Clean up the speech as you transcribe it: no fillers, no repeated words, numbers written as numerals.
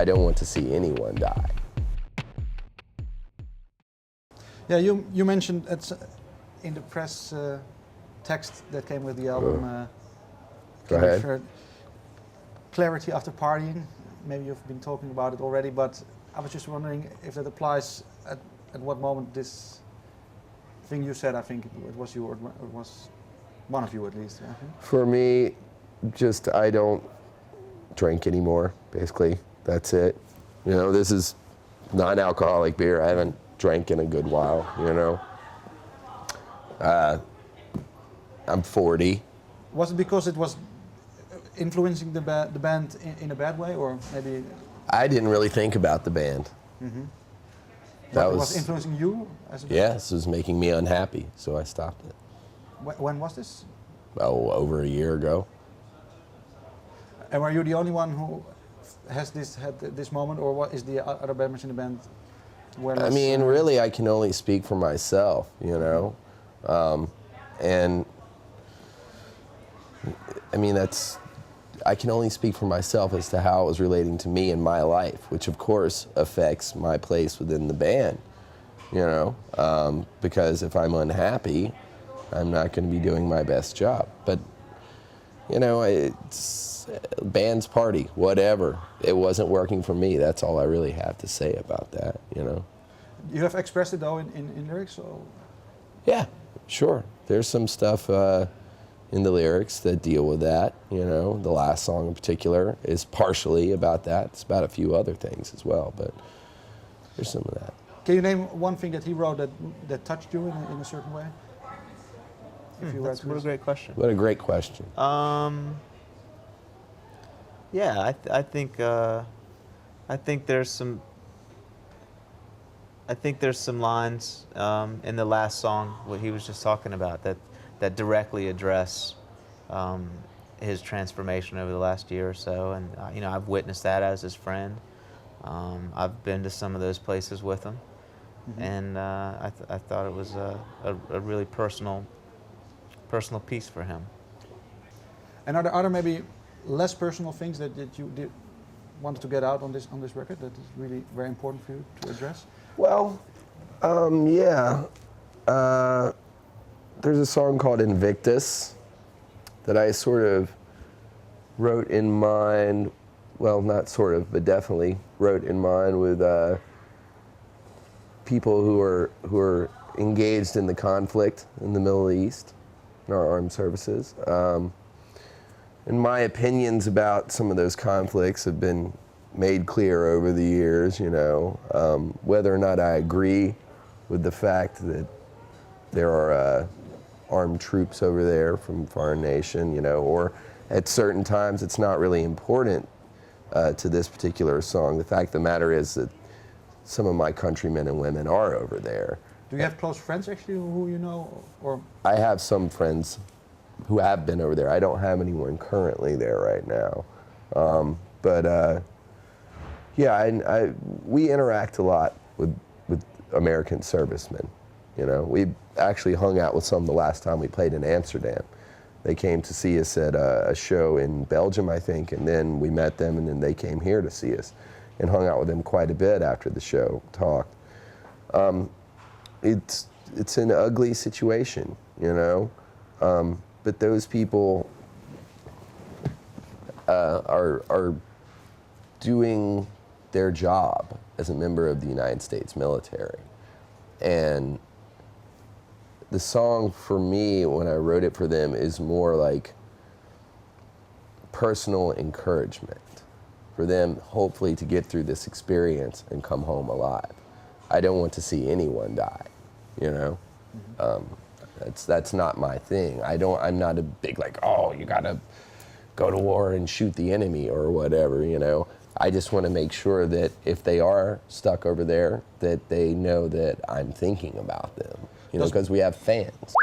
I don't want to see anyone die. Yeah, you mentioned in the press text that came with the album. Go ahead. Clarity after partying. Maybe you've been talking about it already, but I was just wondering if that applies at what moment this thing you said. I think it was you, or it was one of you at least. I think. For me, just I don't drink anymore. Basically, that's it. You know, this is non-alcoholic beer. I haven't drank in a good while. You know, I'm 40. Was it because it was influencing the band in a bad way, or maybe? I didn't really think about the band. Mm-hmm. That was influencing you? Yes, it was making me unhappy, so I stopped it. When was this? Oh, over a year ago. And were you the only one who had this moment, or what is the other members in the band? I mean, really, I can only speak for myself, you know, and I mean I can only speak for myself as to how it was relating to me in my life, which of course affects my place within the band, you know, because if I'm unhappy, I'm not going to be doing my best job. But, you know, it's band's party, whatever. It wasn't working for me. That's all I really have to say about that, you know. You have expressed it though in lyrics? Or? Yeah, sure. There's some stuff in the lyrics that deal with that, you know. The last song in particular is partially about that. It's about a few other things as well, but there's some of that. Can you name one thing that he wrote that touched you in a certain way? What a great question. What a great question. Yeah, I think there's some. I think there's some lines in the last song, what he was just talking about, that directly address his transformation over the last year or so, and you know, I've witnessed that as his friend. I've been to some of those places with him, mm-hmm. and I thought it was a really personal piece for him. And are there maybe less personal things that you wanted to get out on this record that is really very important for you to address? Well, yeah. There's a song called Invictus that I sort of wrote in mind, well, not sort of, but definitely wrote in mind with people who are engaged in the conflict in the Middle East, in our armed services. And my opinions about some of those conflicts have been made clear over the years, you know, whether or not I agree with the fact that there are armed troops over there from a foreign nation, you know, or at certain times it's not really important to this particular song. The fact of the matter is that some of my countrymen and women are over there. Do you have close friends actually who you know? Or I have some friends who have been over there. I don't have anyone currently there right now. But yeah, we interact a lot with American servicemen. You know, we actually hung out with some the last time we played in Amsterdam. They came to see us at a show in Belgium, I think, and then we met them, and then they came here to see us and hung out with them quite a bit after the show, talked. It's an ugly situation, you know, but those people are doing their job as a member of the United States military. And the song for me, when I wrote it for them, is more like personal encouragement for them, hopefully, to get through this experience and come home alive. I don't want to see anyone die, you know? Mm-hmm. That's not my thing. I'm not a big like, oh, you gotta go to war and shoot the enemy or whatever, you know? I just want to make sure that if they are stuck over there, that they know that I'm thinking about them, you know, because we have fans.